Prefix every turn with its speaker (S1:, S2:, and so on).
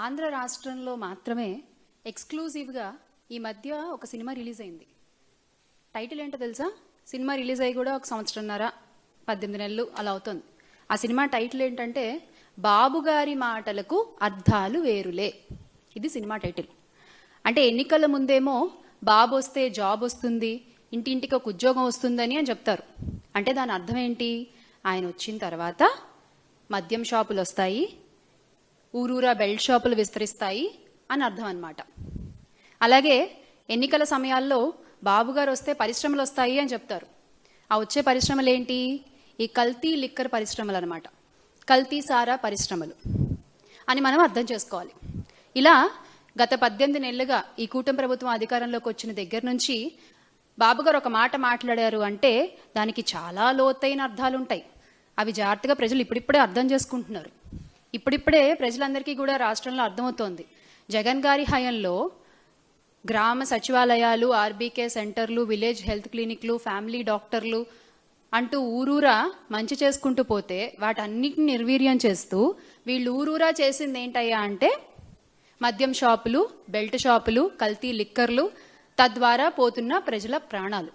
S1: ఆంధ్ర రాష్ట్రంలో మాత్రమే ఎక్స్క్లూజివ్గా ఈ మధ్య ఒక సినిమా రిలీజ్ అయింది. టైటిల్ ఏంటో తెలుసా? సినిమా రిలీజ్ అయ్యి కూడా 1 సంవత్సరంన్నర 18 నెలలు అలా అవుతుంది. ఆ సినిమా టైటిల్ ఏంటంటే బాబుగారి మాటలకు అర్థాలు వేరులే. ఇది సినిమా టైటిల్. అంటే ఎన్నికల ముందేమో బాబు వస్తే జాబ్ వస్తుంది, ఇంటింటికి ఒక ఉద్యోగం వస్తుందని అని చెప్తారు. అంటే దాని అర్థం ఏంటి? ఆయన వచ్చిన తర్వాత మద్యం షాపులు వస్తాయి, ఊరూరా బెల్ట్ షాపులు విస్తరిస్తాయి అని అర్థం అన్నమాట. అలాగే ఎన్నికల సమయాల్లో బాబుగారు వస్తే పరిశ్రమలు వస్తాయి అని చెప్తారు. ఆ వచ్చే పరిశ్రమలు ఏంటి? ఈ కల్తీ లిక్కర్ పరిశ్రమలు అనమాట, కల్తీ సారా పరిశ్రమలు అని మనం అర్థం చేసుకోవాలి. ఇలా గత 18 నెలలుగా ఈ కూటమి ప్రభుత్వం అధికారంలోకి వచ్చిన దగ్గర నుంచి బాబుగారు ఒక మాట మాట్లాడారు అంటే దానికి చాలా లోతైన అర్థాలు ఉంటాయి. అవి జాగ్రత్తగా ప్రజలు ఇప్పుడిప్పుడే అర్థం చేసుకుంటున్నారు. ఇప్పుడిప్పుడే ప్రజలందరికీ కూడా రాష్ట్రంలో అర్థమవుతోంది. జగన్ గారి హయాంలో గ్రామ సచివాలయాలు, ఆర్బీకే సెంటర్లు, విలేజ్ హెల్త్ క్లినిక్లు, ఫ్యామిలీ డాక్టర్లు అంటూ ఊరూరా మంచి చేసుకుంటూ పోతే వాటన్నిటిని నిర్వీర్యం చేస్తూ వీళ్ళు ఊరూరా చేసింది ఏంటయ్యా అంటే మద్యం షాపులు, బెల్ట్ షాపులు, కల్తీ లిక్కర్లు, తద్వారా పోతున్న ప్రజల ప్రాణాలు.